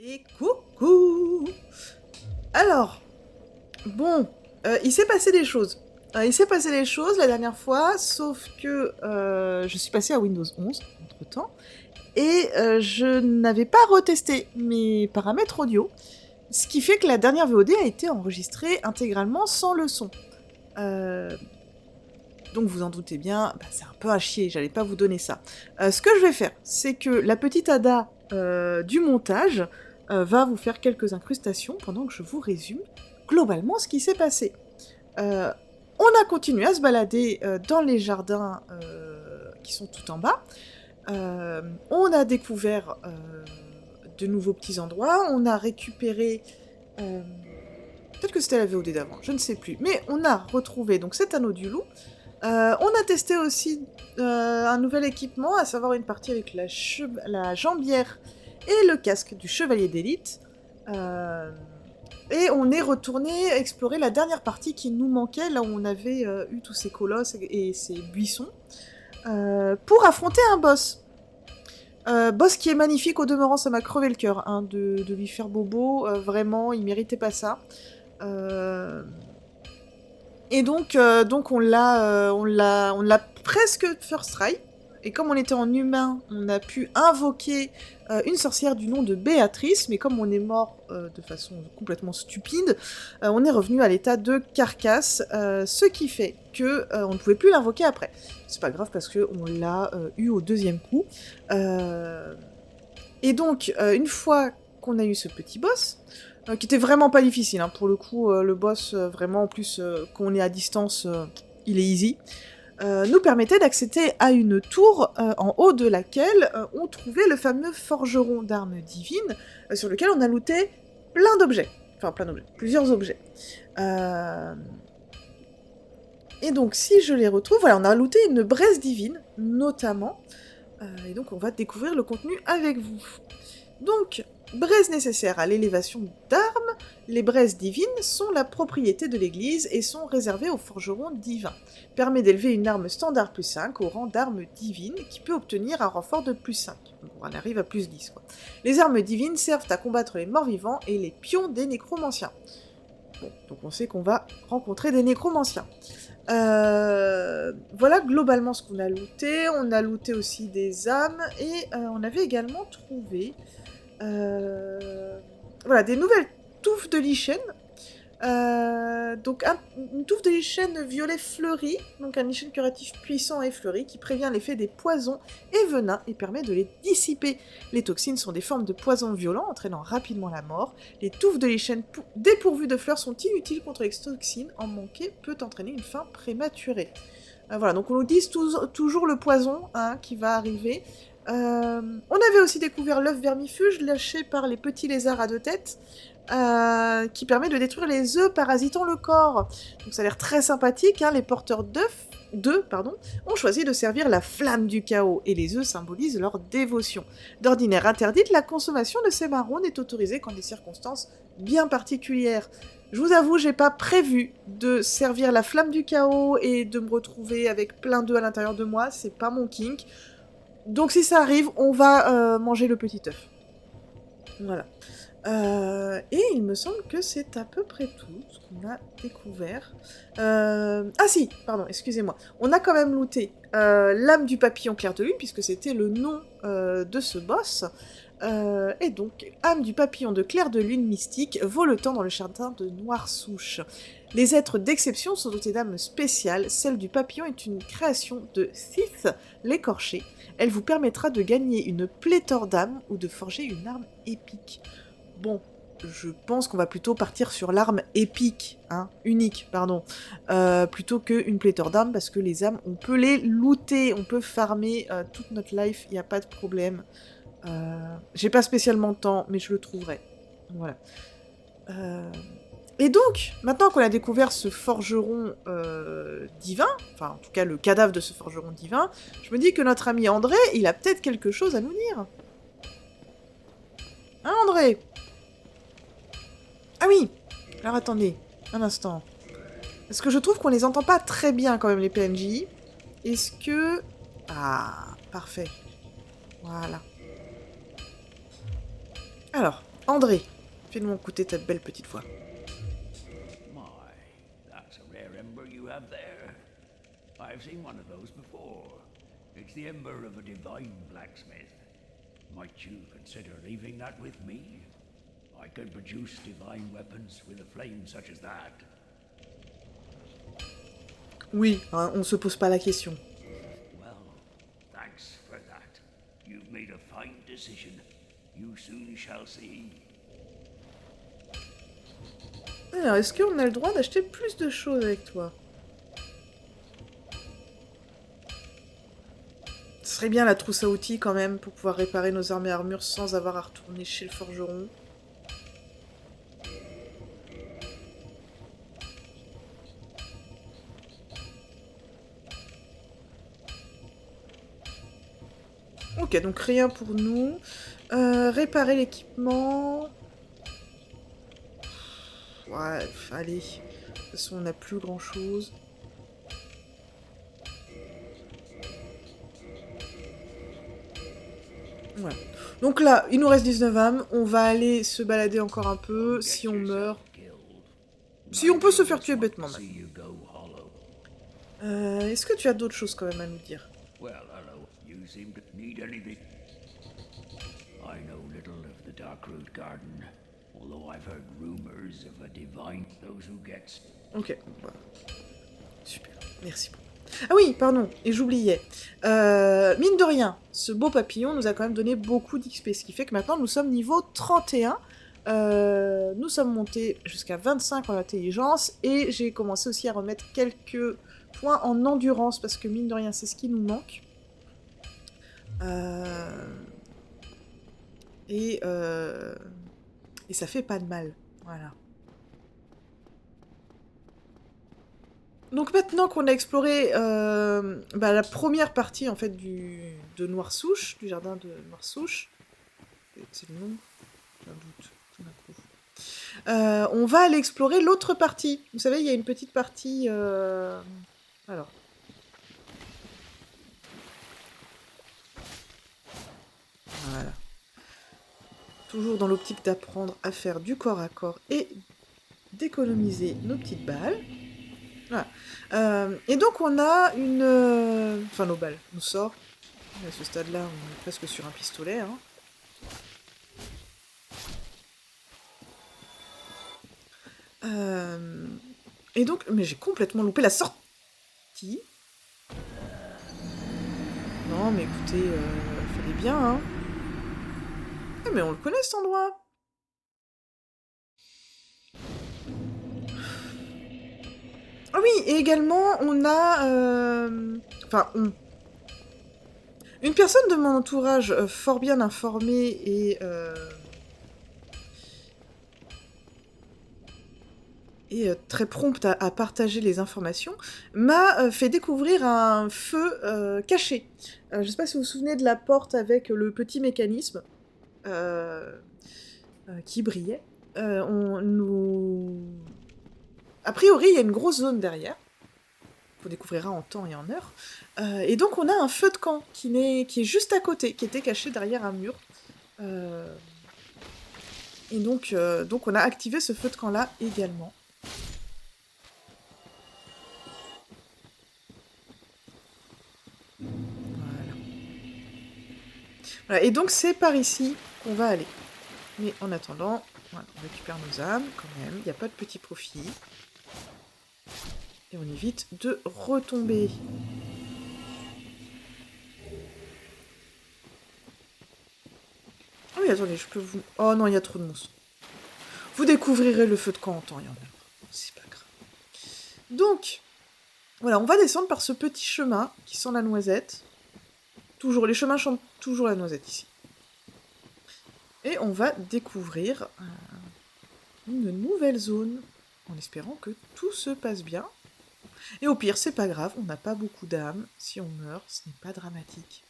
Et coucou! Alors, bon, il s'est passé des choses. Il s'est passé des choses la dernière fois, sauf que je suis passée à Windows 11 entre-temps, et je n'avais pas retesté mes paramètres audio, ce qui fait que la dernière VOD a été enregistrée intégralement sans le son. Euh, donc vous en doutez bien, bah, c'est un peu à chier, j'allais pas vous donner ça. Ce que je vais faire, c'est que la petite Ada du montage va vous faire quelques incrustations pendant que je vous résume globalement ce qui s'est passé. Euh, on a continué à se balader dans les jardins qui sont tout en bas. On a découvert de nouveaux petits endroits. On a récupéré... euh, peut-être que c'était la VOD d'avant, je ne sais plus. Mais on a retrouvé donc cet anneau du loup. On a testé aussi un nouvel équipement, à savoir une partie avec la jambière et le casque du chevalier d'élite. Et on est retourné explorer la dernière partie qui nous manquait, là où on avait eu tous ces colosses et ces buissons, pour affronter un boss. Boss qui est magnifique, au demeurant, ça m'a crevé le cœur hein, de lui faire bobo. Vraiment, il méritait pas ça. Euh, Et donc on l'a presque first try. Et comme on était en humain, on a pu invoquer une sorcière du nom de Béatrice, mais comme on est mort de façon complètement stupide, on est revenu à l'état de carcasse, ce qui fait que on ne pouvait plus l'invoquer après. C'est pas grave parce que on l'a eu au deuxième coup. Euh, et donc, une fois qu'on a eu ce petit boss, qui était vraiment pas difficile, hein, pour le coup, le boss, vraiment, en plus, qu'on est à distance, il est easy, nous permettait d'accéder à une tour en haut de laquelle on trouvait le fameux forgeron d'armes divines, sur lequel on a looté plein d'objets. Enfin, plein d'objets, plusieurs objets. Euh, Et donc, si je les retrouve, voilà, on a looté une braise divine, notamment, et donc on va découvrir le contenu avec vous. Donc, braise nécessaire à l'élévation d'armes, les braises divines sont la propriété de l'église et sont réservées aux forgerons divins. Permet d'élever une arme standard plus 5 au rang d'arme divine qui peut obtenir un renfort de plus 5. Donc on arrive à plus 10 quoi. Les armes divines servent à combattre les morts vivants et les pions des nécromanciens. Bon, donc on sait qu'on va rencontrer des nécromanciens. Voilà globalement ce qu'on a looté. On a looté aussi des âmes et on avait également trouvé voilà, des nouvelles touffes de lichen. Donc une touffe de lichen violet fleuri, donc un lichen curatif puissant et fleuri qui prévient l'effet des poisons et venins et permet de les dissiper. Les toxines sont des formes de poisons violents entraînant rapidement la mort. Les touffes de lichen dépourvues de fleurs sont inutiles contre les toxines, en manquer peut entraîner une fin prématurée. Voilà, donc on nous dit toujours le poison hein, qui va arriver. On avait aussi découvert l'œuf vermifuge lâché par les petits lézards à deux têtes, qui permet de détruire les œufs parasitant le corps. Donc ça a l'air très sympathique, hein, les porteurs d'œufs ont choisi de servir la flamme du chaos, et les œufs symbolisent leur dévotion. D'ordinaire interdite, la consommation de ces marrons n'est autorisée qu'en des circonstances bien particulières. Je vous avoue, j'ai pas prévu de servir la flamme du chaos et de me retrouver avec plein d'œufs à l'intérieur de moi, c'est pas mon kink. Donc si ça arrive, on va manger le petit œuf. Voilà. Et il me semble que c'est à peu près tout ce qu'on a découvert. Ah si, pardon, excusez-moi. On a quand même looté l'âme du papillon clair de lune, puisque c'était le nom de ce boss. Et donc, âme du papillon de clair de lune mystique, voletant dans le jardin de Noire Souche. Les êtres d'exception sont dotés d'âmes spéciales. Celle du papillon est une création de Sith, l'écorché. Elle vous permettra de gagner une pléthore d'âmes ou de forger une arme épique. Bon, je pense qu'on va plutôt partir sur l'arme épique, hein, unique, pardon, plutôt qu'une pléthore d'armes, parce que les armes, on peut les looter, on peut farmer toute notre life, il n'y a pas de problème. J'ai pas spécialement de temps, mais je le trouverai. Voilà. Et donc, maintenant qu'on a découvert ce forgeron divin, enfin en tout cas le cadavre de ce forgeron divin, je me dis que notre ami André, il a peut-être quelque chose à nous dire. Hein André? Ah oui. Alors attendez, un instant. Parce que je trouve qu'on les entend pas très bien quand même les PNJ. Est-ce que... Ah, parfait. Voilà. Alors, André, fais-nous écouter ta belle petite voix. My, that's a rare ember you have there. I've seen one of those before. It's the ember of a divine blacksmith. Might you consider leaving that with me? I can produce divine weapons with a flame such as that. Oui, hein, on se pose pas la question. Well, thanks for that. You've made a fine decision. You soon shall see. Alors, est-ce qu'on a le droit d'acheter plus de choses avec toi? Ce serait bien la trousse à outils quand même pour pouvoir réparer nos armes et armures sans avoir à retourner chez le forgeron. Ok, donc rien pour nous. Réparer l'équipement. Ouais, allez. De toute façon, on n'a plus grand chose. Voilà. Donc là, il nous reste 19 âmes. On va aller se balader encore un peu. Si on meurt. Si on peut se faire tuer bêtement, même. Est-ce que tu as d'autres choses quand même à nous dire? Well, hello. You seem to need anything. I know little of the Darkroot Garden, although I've heard rumors of a divine those who gets. Ok, voilà. Super, merci beaucoup. Ah oui, pardon, et j'oubliais. Mine de rien, ce beau papillon nous a quand même donné beaucoup d'XP, ce qui fait que maintenant nous sommes niveau 31. Nous sommes montés jusqu'à 25 en intelligence, et j'ai commencé aussi à remettre quelques points en endurance, parce que mine de rien, c'est ce qui nous manque. Et ça fait pas de mal, voilà. Donc maintenant qu'on a exploré la première partie en fait de Noirsouche, du jardin de Noirsouche, c'est le nom, j'ai un doute, tout d'un coup. On va aller explorer l'autre partie. Vous savez, il y a une petite partie... Alors... Voilà. Toujours dans l'optique d'apprendre à faire du corps à corps et d'économiser nos petites balles. Voilà. Et donc on a une... Enfin nos balles, nos sorts. À ce stade-là, on est presque sur un pistolet. Hein. Et donc... Mais j'ai complètement loupé la sortie. Non mais écoutez, fallait bien, hein. Eh, mais on le connaît cet endroit. Ah oui, et également on a... Enfin, une personne de mon entourage fort bien informée et très prompte à partager les informations, m'a fait découvrir un feu caché. Je sais pas si vous vous souvenez de la porte avec le petit mécanisme qui brillait. A priori, il y a une grosse zone derrière. On découvrira en temps et en heure. Et donc on a un feu de camp qui est juste à côté, qui était caché derrière un mur. Et donc on a activé ce feu de camp là également. Voilà, et donc c'est par ici qu'on va aller. Mais en attendant, voilà, on récupère nos âmes quand même, il n'y a pas de petit profit. Et on évite de retomber. Ah oui, attendez, je peux vous... Oh non, il y a trop de monstres. Vous découvrirez le feu de camp en temps et en heure. C'est pas grave. Donc, voilà, on va descendre par ce petit chemin qui sent la noisette. Toujours, les chemins chantent toujours la noisette ici. Et on va découvrir une nouvelle zone, en espérant que tout se passe bien. Et au pire, c'est pas grave, on n'a pas beaucoup d'âmes. Si on meurt, ce n'est pas dramatique.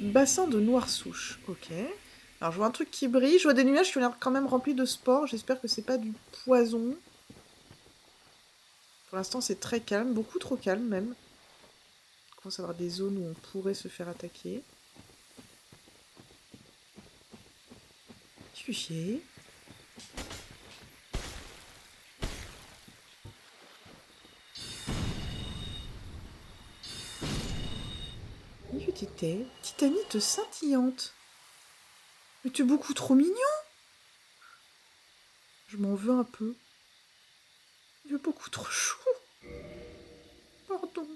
Bassin de Noirsouche, ok. Alors je vois un truc qui brille, je vois des nuages qui ont l'air quand même remplis de spores, j'espère que c'est pas du poison. Pour l'instant c'est très calme, beaucoup trop calme même. On commence à avoir des zones où on pourrait se faire attaquer. Réfugié. Nudité. Titanite scintillante. Mais tu es beaucoup trop mignon. Je m'en veux un peu. Tu es beaucoup trop chou. Pardon.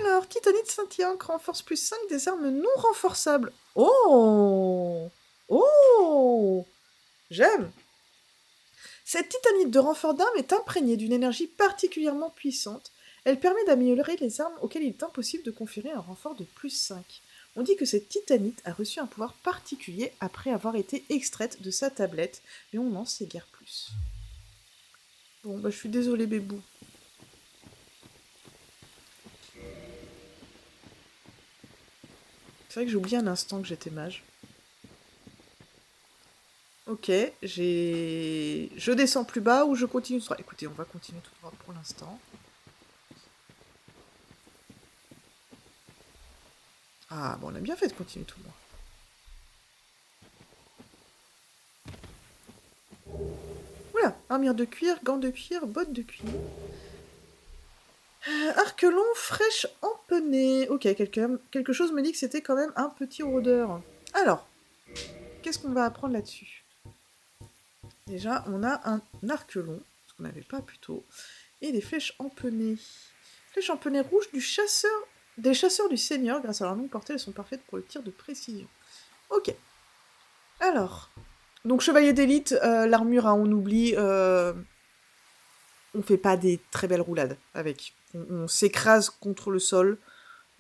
Alors, titanite scintillante renforce plus 5 des armes non renforçables. Oh! Oh! J'aime! Cette titanite de renfort d'armes est imprégnée d'une énergie particulièrement puissante. Elle permet d'améliorer les armes auxquelles il est impossible de conférer un renfort de plus 5. On dit que cette titanite a reçu un pouvoir particulier après avoir été extraite de sa tablette, mais on n'en sait guère plus. Bon, bah je suis désolée, bébou. C'est vrai que j'ai oublié un instant que j'étais mage. Ok, je descends plus bas ou je continue tout droit. Écoutez, on va continuer tout droit pour l'instant. Ah, bon, on a bien fait de continuer tout droit. Oula, armure de cuir, gants de cuir, bottes de cuir. Arc long, fraîche empennée. Ok, quelque chose me dit que c'était quand même un petit rôdeur. Alors, qu'est-ce qu'on va apprendre là-dessus? Déjà, on a un arc long, ce qu'on n'avait pas plus tôt, et des flèches empennées. Flèches empennées rouges des chasseurs du Seigneur, grâce à leur longue portée, elles sont parfaites pour le tir de précision. Ok. Alors, donc chevalier d'élite, l'armure, hein, on oublie, on fait pas des très belles roulades avec. On s'écrase contre le sol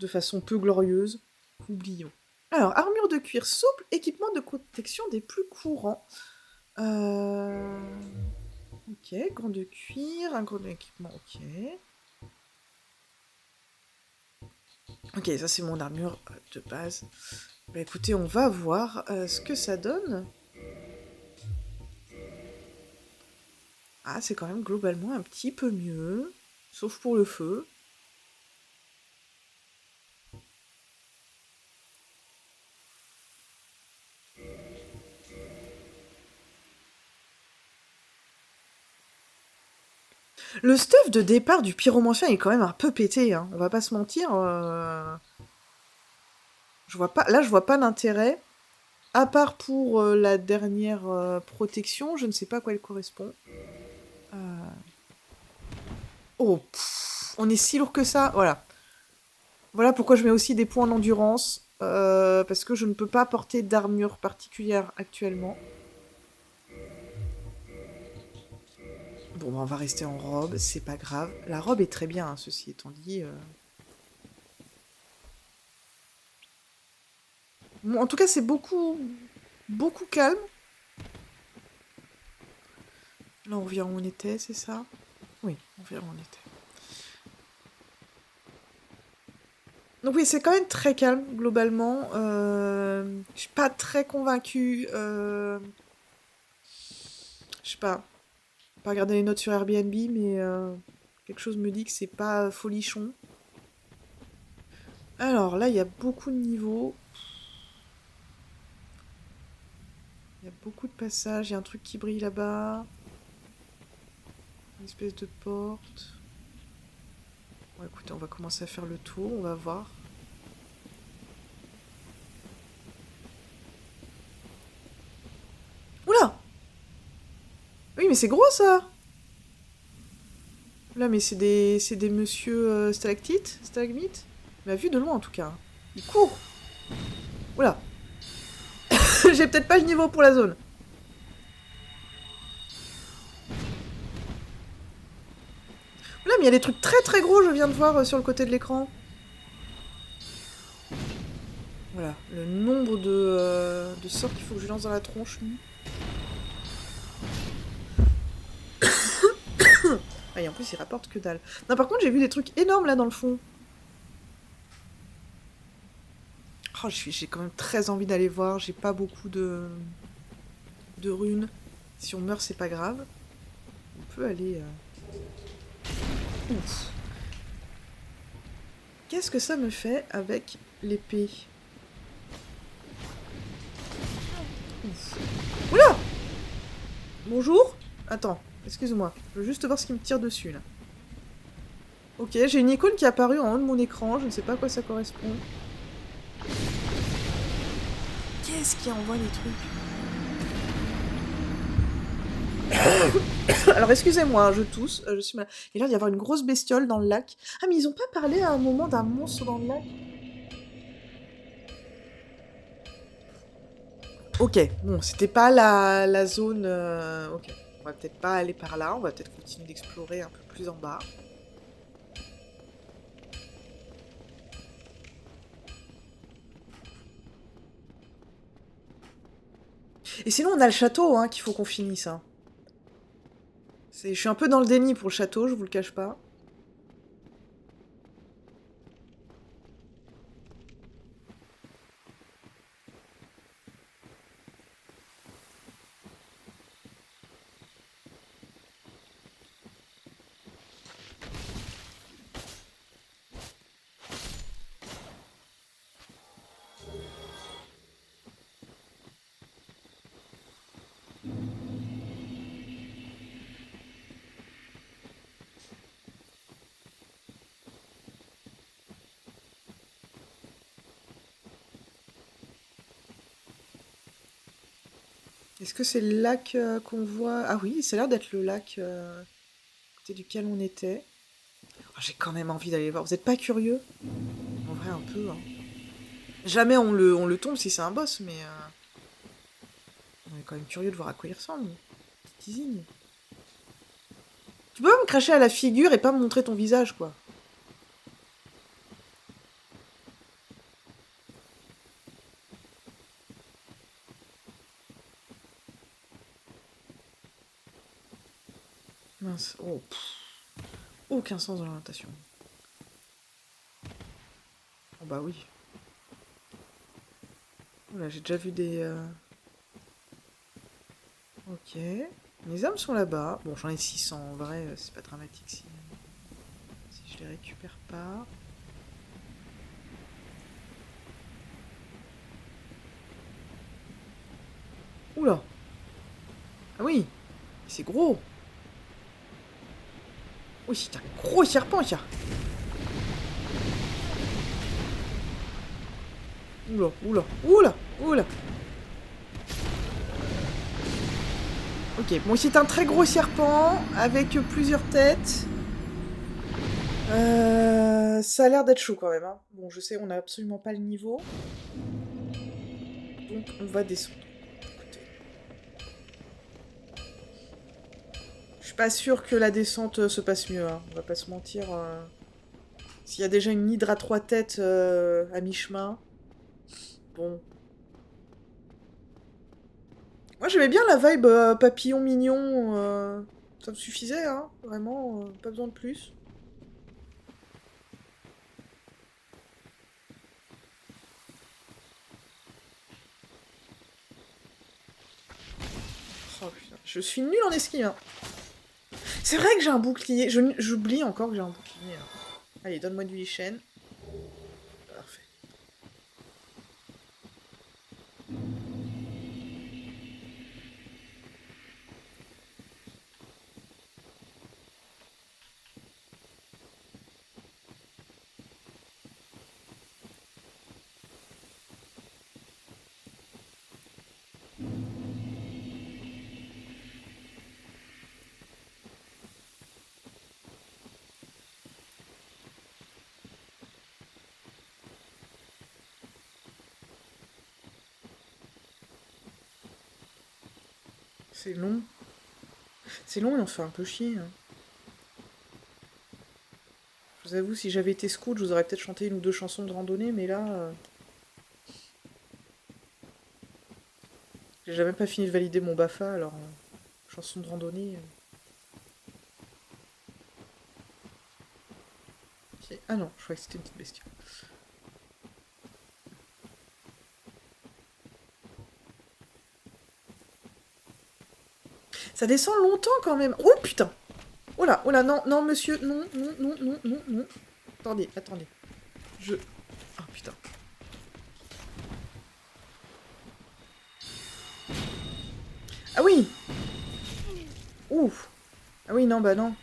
de façon peu glorieuse. Oublions. Alors, armure de cuir souple, équipement de protection des plus courants. Ok, gants de cuir, un gros équipement, ok. Ok, ça c'est mon armure de base. Bah écoutez, on va voir ce que ça donne. Ah, c'est quand même globalement un petit peu mieux. Sauf pour le feu. Le stuff de départ du pyromancien est quand même un peu pété, hein. On va pas se mentir. Je vois pas... Là, je vois pas l'intérêt. À part pour la dernière protection, je ne sais pas à quoi elle correspond. Oh, on est si lourd que ça. Voilà. Voilà pourquoi je mets aussi des points en endurance. Parce que je ne peux pas porter d'armure particulière actuellement. Bon, bah, on va rester en robe, c'est pas grave. La robe est très bien, hein, ceci étant dit. Bon, en tout cas, c'est beaucoup calme. Là, on revient où on était, c'est ça? Oui, on revient où on était. Donc oui, c'est quand même très calme, globalement. Je suis pas très convaincue. Je sais pas regarder les notes sur Airbnb, mais quelque chose me dit que c'est pas folichon. Alors là, il y a beaucoup de niveaux. Il y a beaucoup de passages. Il y a un truc qui brille là-bas. Une espèce de porte. Bon, écoutez, on va commencer à faire le tour. On va voir. Oula! Oui, mais c'est gros, ça! Là, mais c'est des monsieur stalactites, stalagmites. Mais vu de loin, en tout cas. Il court! Oula! J'ai peut-être pas le niveau pour la zone. Là, mais il y a des trucs très très gros, je viens de voir sur le côté de l'écran. Voilà, le nombre de sorts qu'il faut que je lance dans la tronche, lui. Ah, et en plus, il rapporte que dalle. Non, par contre, j'ai vu des trucs énormes là dans le fond. Oh, j'ai quand même très envie d'aller voir. J'ai pas beaucoup de runes. Si on meurt, c'est pas grave. On peut aller... Ouf. Qu'est-ce que ça me fait avec l'épée? Ouf. Oula! Bonjour? Attends, excuse-moi. Je veux juste voir ce qui me tire dessus, là. Ok, j'ai une icône qui est apparue en haut de mon écran. Je ne sais pas à quoi ça correspond. Qu'est-ce qui envoie les trucs? Alors, excusez-moi, je tousse. Je suis mal. Il a l'air d'y avoir une grosse bestiole dans le lac. Ah, mais ils ont pas parlé à un moment d'un monstre dans le lac? Ok, bon, c'était pas la zone... Ok, on va peut-être pas aller par là, on va peut-être continuer d'explorer un peu plus en bas. Et sinon, on a le château, hein, qu'il faut qu'on finisse. Hein. Je suis un peu dans le déni pour le château, je vous le cache pas. Est-ce que c'est le lac qu'on voit? Ah oui, ça a l'air d'être le lac à côté duquel on était. Oh, j'ai quand même envie d'aller voir. Vous êtes pas curieux? En vrai, un peu. Hein. Jamais on le tombe si c'est un boss, mais on est quand même curieux de voir à quoi il ressemble. Petite isine. Tu peux pas me cracher à la figure et pas me montrer ton visage, quoi. Mince. Oh, aucun sens de l'orientation. Oh bah oui. Oula, j'ai déjà vu des... Ok. Mes armes sont là-bas. Bon, j'en ai 600 en vrai, c'est pas dramatique si je les récupère pas. Oula. Ah oui, c'est gros. Oui, c'est un gros serpent, ça. Oula, oula, oula, oula. Ok, bon, c'est un très gros serpent avec plusieurs têtes. Ça a l'air d'être chaud quand même. Hein. Bon, je sais, on n'a absolument pas le niveau. Donc, on va descendre. Écoutez. Je suis pas sûre que la descente se passe mieux. Hein. On va pas se mentir. S'il y a déjà une hydre à 3 têtes à mi-chemin. Bon. Moi, j'aimais bien la vibe papillon mignon. Ça me suffisait, hein. Vraiment, pas besoin de plus. Oh putain, je suis nulle en esquive. Hein. C'est vrai que j'ai un bouclier. J'oublie encore que j'ai un bouclier. Hein. Allez, donne-moi du lichen. Parfait. C'est long. C'est long et on se fait un peu chier. Hein. Je vous avoue, si j'avais été scout, je vous aurais peut-être chanté une ou deux chansons de randonnée, mais là... j'ai jamais pas fini de valider mon BAFA, alors... chanson de randonnée... Ok. Ah non, je croyais que c'était une petite bestiole. Ça descend longtemps quand même. Oh putain! Oh là, non, non, monsieur, non, non, non, non, non, non. Attendez, attendez. Oh putain. Ah oui. Ouf. Ah oui, non, bah non.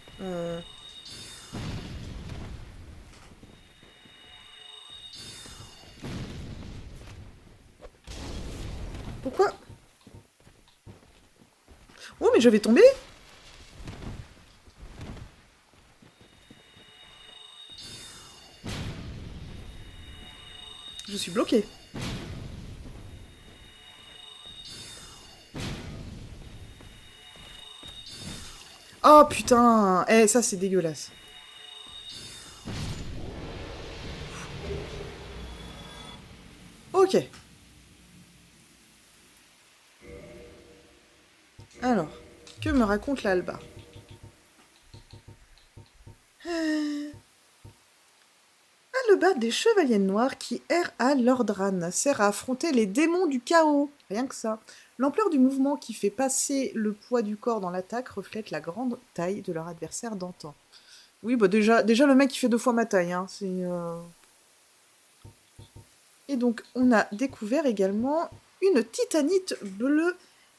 Pourquoi? Oh, mais je vais tomber. Je suis bloquée. Oh putain. Eh, ça c'est dégueulasse. Ok. Alors, que me raconte l'Alba? Le bas des chevaliers noirs qui errent à Lordran sert à affronter les démons du chaos. Rien que ça. L'ampleur du mouvement qui fait passer le poids du corps dans l'attaque reflète la grande taille de leur adversaire d'antan. Oui, bah déjà le mec il fait 2 fois ma taille. Hein. Et donc on a découvert également une titanite bleue.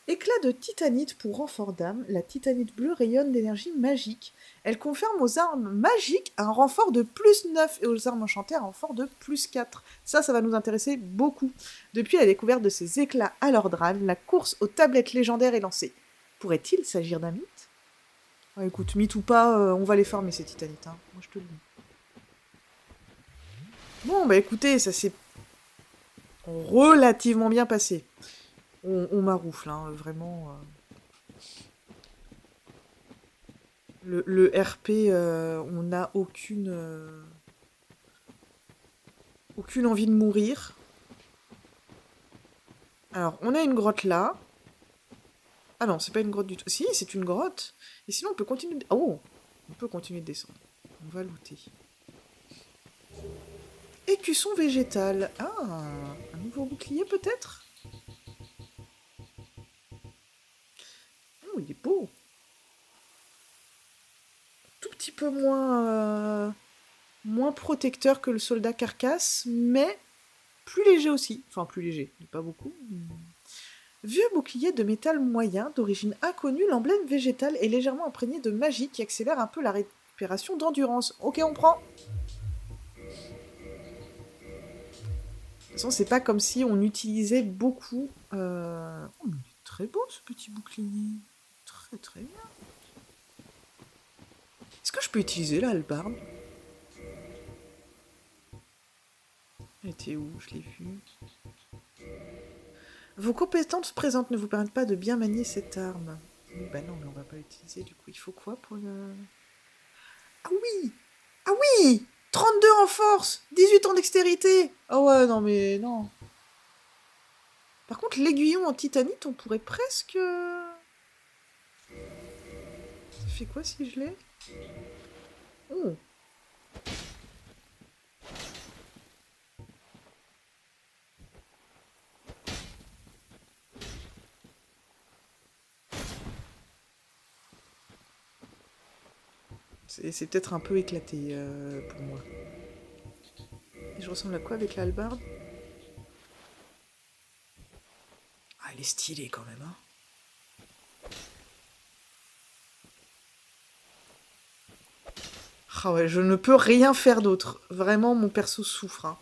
Éclat de titanite pour renfort d'âme. La titanite bleue rayonne d'énergie magique. Elle confirme aux armes magiques un renfort de +9 et aux armes enchantées un renfort de +4. Ça va nous intéresser beaucoup. Depuis la découverte de ces éclats à Lordran, la course aux tablettes légendaires est lancée. Pourrait-il s'agir d'un mythe? Écoute, mythe ou pas, on va les farmer ces titanites. Hein. Moi je te le dis. Bon, bah écoutez, ça s'est relativement bien passé. On maroufle, hein, vraiment. Le RP, on n'a aucune envie de mourir. Alors, on a une grotte là. Ah non, c'est pas une grotte du tout. Si, c'est une grotte. Et sinon, on peut continuer... Oh, on peut continuer de descendre. On va looter. Écusson végétal. Ah, un nouveau bouclier peut-être? Oh, il est beau. Tout petit peu moins protecteur que le soldat carcasse, mais plus léger aussi. Enfin, plus léger, pas beaucoup. Vieux bouclier de métal moyen, d'origine inconnue, l'emblème végétal est légèrement imprégné de magie qui accélère un peu la récupération d'endurance. Ok, on prend. De toute façon, c'est pas comme si on utilisait beaucoup... Oh, mais il est très beau ce petit bouclier. Très très bien. Est-ce que je peux utiliser la hallebarde? Elle était où? Je l'ai vue. Vos compétences présentes ne vous permettent pas de bien manier cette arme. Bah non, mais on va pas l'utiliser, du coup. Il faut quoi pour le... Ah oui! Ah oui! 32 en force! 18 en dextérité! Ah ouais, non mais non. Par contre, l'aiguillon en titanite, on pourrait presque... Ça fait quoi si je l'ai? Oh! C'est peut-être un peu éclaté pour moi. Et je ressemble à quoi avec la hallebarde? Ah, elle est stylée quand même, hein. Ah ouais, je ne peux rien faire d'autre. Vraiment, mon perso souffre, hein.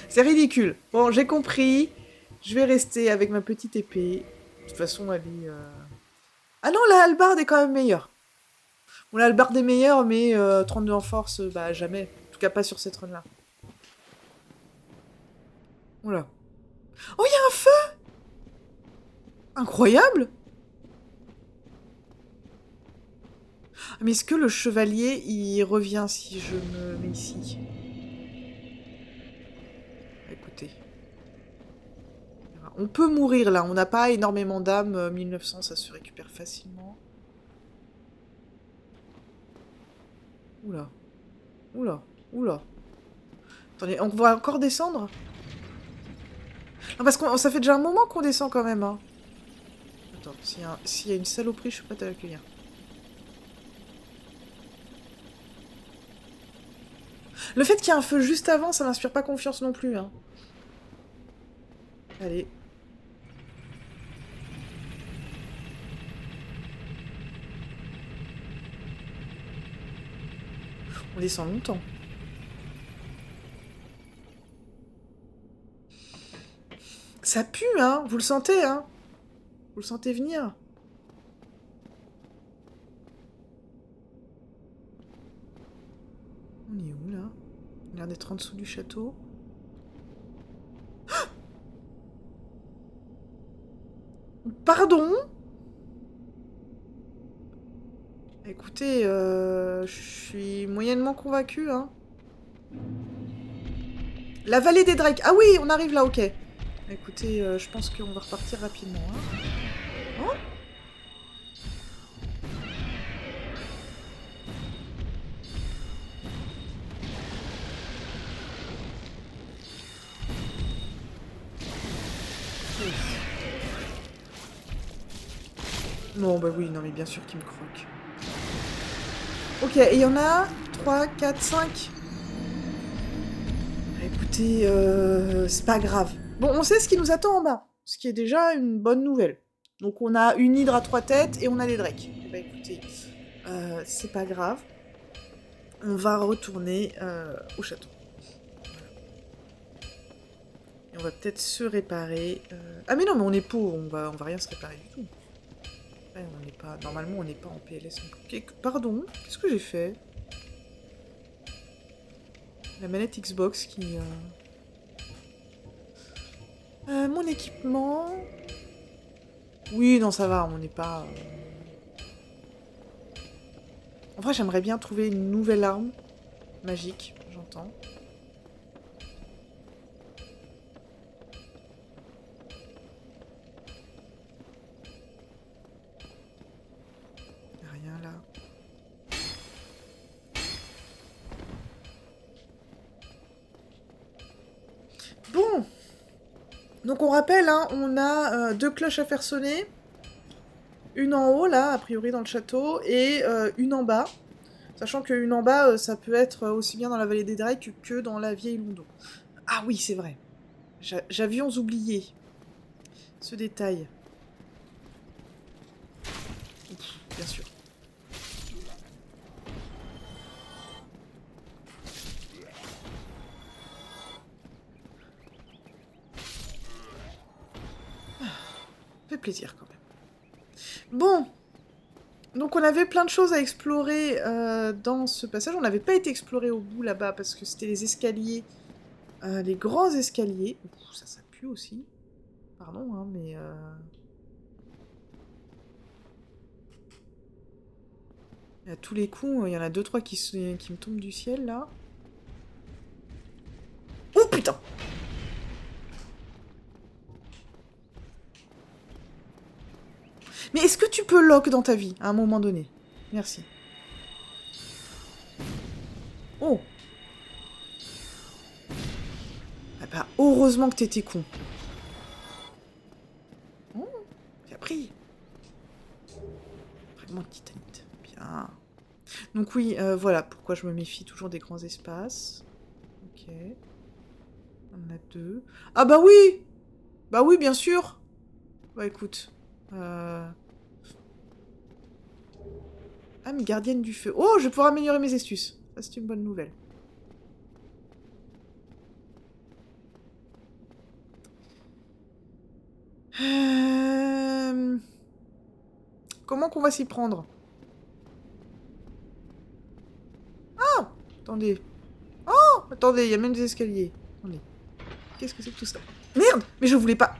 C'est ridicule. Bon, j'ai compris. Je vais rester avec ma petite épée. De toute façon, elle est... Ah non, la hallebarde est quand même meilleure. Bon, la hallebarde est meilleure, mais 32 en force, bah jamais. En tout cas, pas sur cette run-là. Oula. Oh, il y a un feu! Incroyable! Mais est-ce que le chevalier, il revient si je me mets ici? Écoutez. On peut mourir là, on n'a pas énormément d'âmes. 1900, ça se récupère facilement. Oula. Oula. Oula. Attendez, on va encore descendre? Non, parce que ça fait déjà un moment qu'on descend quand même. Hein. Attends, s'il y a une saloperie, je suis prête à l'accueillir. Le fait qu'il y ait un feu juste avant, ça m'inspire pas confiance non plus. Hein. Allez. On descend longtemps. Ça pue, hein. Vous le sentez, hein. Vous le sentez venir. On est où, là? On a l'air d'être en dessous du château. Pardon? Écoutez, je suis moyennement convaincue, hein. La vallée des Drakes. Ah oui, on arrive là, ok. Écoutez, je pense qu'on va repartir rapidement, hein. Oh, non, bah oui, non, mais bien sûr qu'il me croque. Ok, et il y en a 3, 4, 5. Écoutez, c'est pas grave. Bon, on sait ce qui nous attend en bas, ce qui est déjà une bonne nouvelle. Donc on a une hydre à 3 têtes et on a des drakes. Eh ben écoutez, c'est pas grave. On va retourner au château. Et on va peut-être se réparer. Ah mais non, mais on est pauvre, on va rien se réparer du tout. Ouais, on n'est pas... Normalement, on n'est pas en PLS. Pardon, qu'est-ce que j'ai fait? La manette Xbox qui... mon équipement... Oui, non, ça va, on n'est pas... En vrai, j'aimerais bien trouver une nouvelle arme magique, j'entends. Y a rien là. Bon! Donc on rappelle, hein, on a 2 cloches à faire sonner. Une en haut, là, a priori dans le château, et une en bas. Sachant qu'une en bas, ça peut être aussi bien dans la vallée des Drakes que dans la vieille Londo. Ah oui, c'est vrai. J'avions oublié ce détail. Ouf, bien sûr. Fait plaisir quand même. Bon, donc on avait plein de choses à explorer dans ce passage. On n'avait pas été exploré au bout là-bas parce que c'était les escaliers, les grands escaliers. Ouh, ça pue aussi. Pardon, hein, mais... À tous les coups, il y en a 2-3 qui me tombent du ciel, là. Oh putain! Mais est-ce que tu peux lock dans ta vie, à un moment donné? Merci. Oh! Ah bah, heureusement que t'étais con. Oh, j'ai appris. Fragment de titanite. Bien. Donc oui, voilà pourquoi je me méfie toujours des grands espaces. Ok. On en a 2. Ah bah oui! Bah oui, bien sûr! Bah écoute. Ah, mais gardienne du feu. Oh, je vais pouvoir améliorer mes astuces. Ça, c'est une bonne nouvelle. Comment qu'on va s'y prendre? Ah! Attendez. Oh! Attendez, il y a même des escaliers. Attendez. Qu'est-ce que c'est que tout ça? Merde! Mais je voulais pas...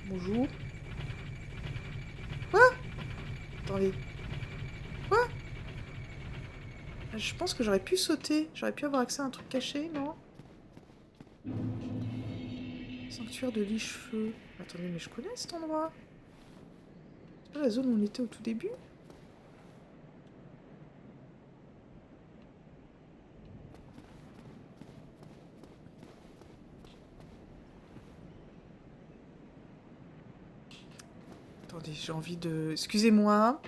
Bonjour. Quoi? Attendez. Quoi? Je pense que j'aurais pu sauter. J'aurais pu avoir accès à un truc caché, non? Sanctuaire de Liche-Feu. Attendez, mais je connais cet endroit. C'est pas la zone où on était au tout début? Attendez, j'ai envie de... Excusez-moi.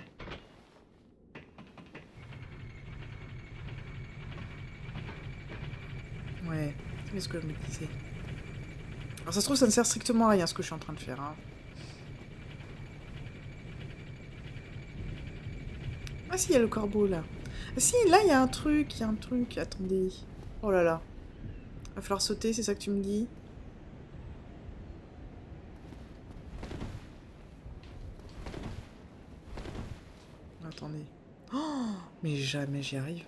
Ouais, c'est ce que je me disais. Alors ça se trouve, ça ne sert strictement à rien ce que je suis en train de faire. Hein. Ah si, il y a le corbeau là. Ah si, là il y a un truc, Attendez. Oh là là. Va falloir sauter, c'est ça que tu me dis? Attendez. Oh, mais jamais j'y arrive.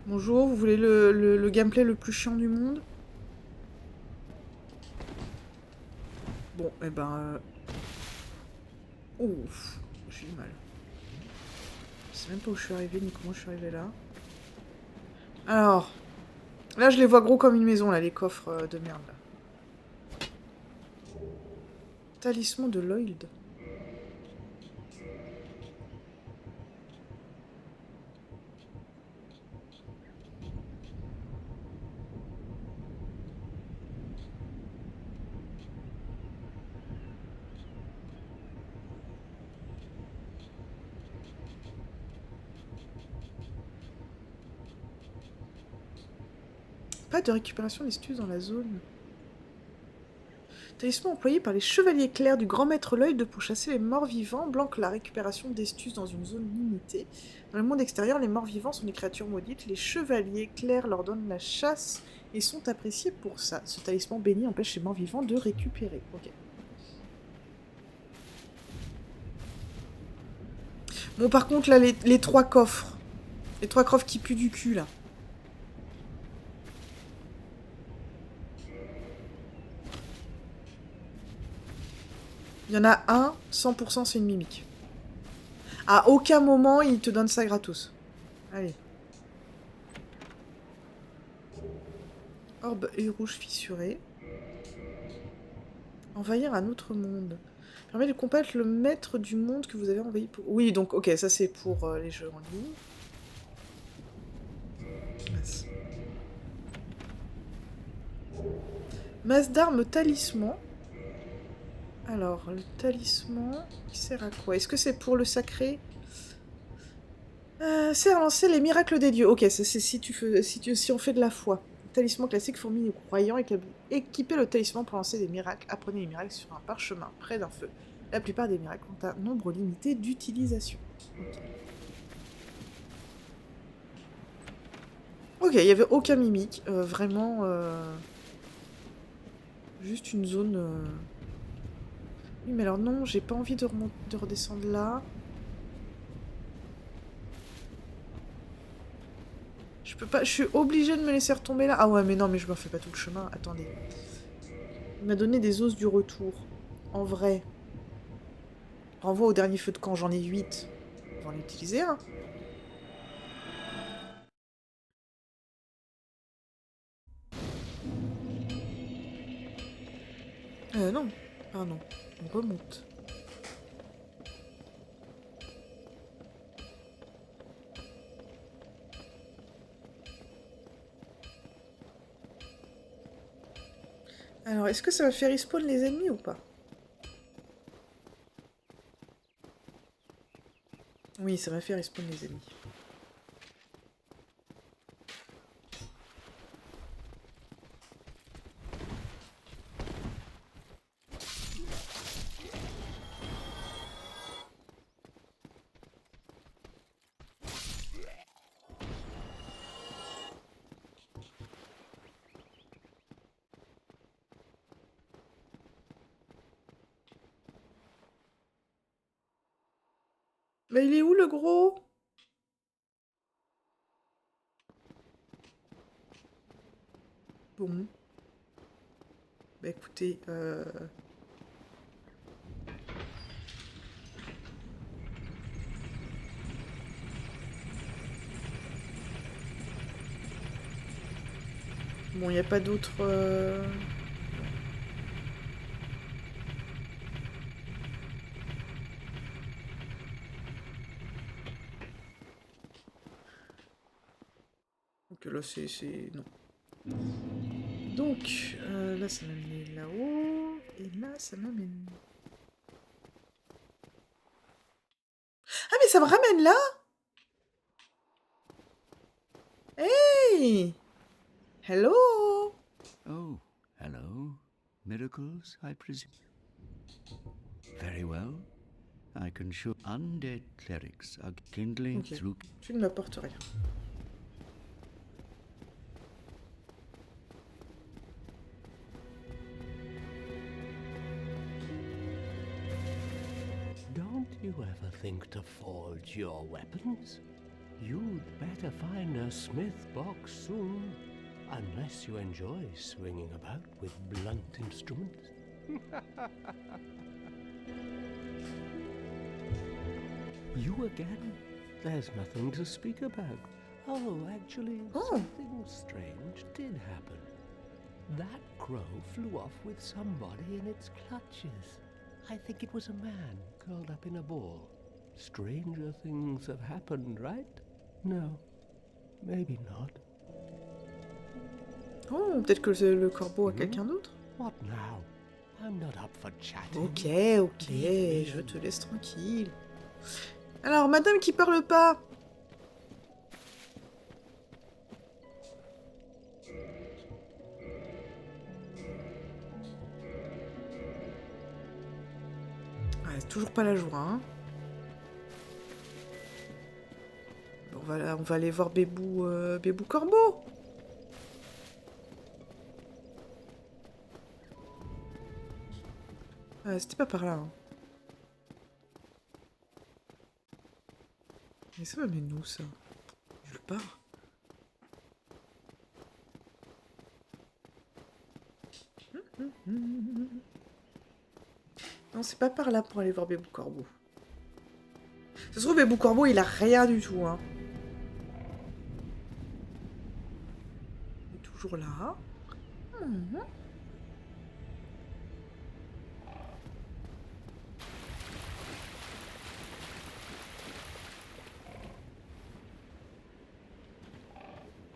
Bonjour, vous voulez le gameplay le plus chiant du monde? Bon, eh ben... Ouf, j'ai eu mal. Je sais même pas où je suis arrivée, ni comment je suis arrivée là. Alors... Là, je les vois gros comme une maison, là, les coffres de merde, là. Talisman de Lloyd. Pas de récupération d'estus dans la zone. Talisman employé par les chevaliers clairs du grand maître Lloyd pour chasser les morts vivants, blanque la récupération d'estus dans une zone limitée. Dans le monde extérieur, les morts vivants sont des créatures maudites. Les chevaliers clairs leur donnent la chasse et sont appréciés pour ça. Ce talisman béni empêche les morts vivants de récupérer. Ok. Bon, par contre, là, les trois coffres. Les trois coffres qui puent du cul, là. Il y en a un, 100% c'est une mimique. À aucun moment, il te donne ça gratos. Allez. Orbe œil rouge fissuré. Envahir un autre monde. Permet de combattre le maître du monde que vous avez envahi pour... Oui, donc, ok, ça c'est pour les jeux en ligne. Masse. Masse d'armes talisman. Alors, le talisman, il sert à quoi? Est-ce que c'est pour le sacré? C'est à lancer les miracles des dieux. Ok, ça c'est si on fait de la foi. Talisman classique fourmi les croyants. Équipez le talisman pour lancer des miracles. Apprenez les miracles sur un parchemin près d'un feu. La plupart des miracles ont un nombre limité d'utilisation. Ok, il n'y avait aucun mimique. Vraiment... Juste une zone... Oui, mais alors non, j'ai pas envie de redescendre là. Je peux pas... Je suis obligée de me laisser retomber là. Ah ouais, mais non, mais je me refais pas tout le chemin. Attendez. Il m'a donné des os du retour. En vrai. Renvoi au dernier feu de camp, j'en ai 8. On va en utiliser un. Non. Pardon. On remonte. Alors, est-ce que ça va faire respawn les ennemis ou pas? Oui, ça va faire respawn les ennemis. Mais il est où le gros? Bon. Bah écoutez, Bon, il n'y a pas d'autres... Donc là, c'est... Non. Donc, là, ça m'amène là-haut. Et là, ça m'amène... Ah, mais ça me ramène là? Hey! Hello! Oh, hello. Miracles, I presume. Very well. I can show undead clerics are kindling Ok. through. Tu ne m'apportes rien. Don't you ever think to forge your weapons? You'd better find a smith box soon, unless you enjoy swinging about with blunt instruments. You again? There's nothing to speak about. Oh, actually, something strange did happen. That crow flew off with somebody in its clutches. I think it was a man curled up in a ball. Stranger things have happened, right? No, maybe not. Oh, peut-être que le corbeau a quelqu'un d'autre? What now? I'm not up for chatting. Ok, ok, je te laisse tranquille. Alors, madame qui parle pas. Ah, c'est toujours pas la joie, hein. Bon, on va aller voir Bébou, Bébou Corbeau. Ah, c'était pas par là, hein. Mais ça m'amène où, ça? Je pars. Non, c'est pas par là pour aller voir Bébou Corbeau. Ça se trouve, Bébou Corbeau, il a rien du tout, hein. Il est toujours là.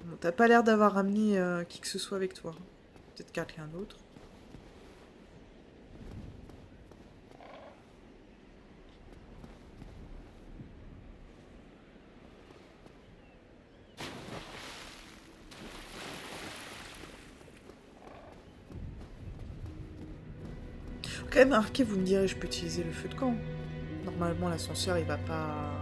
Bon, t'as pas l'air d'avoir ramené qui que ce soit avec toi. Peut-être quelqu'un d'autre. Quand même, remarquez, vous me direz, je peux utiliser le feu de camp. Normalement, l'ascenseur, il va pas...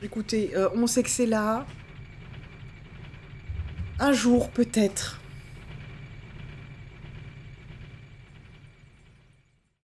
Écoutez, on sait que c'est là. Un jour, peut-être.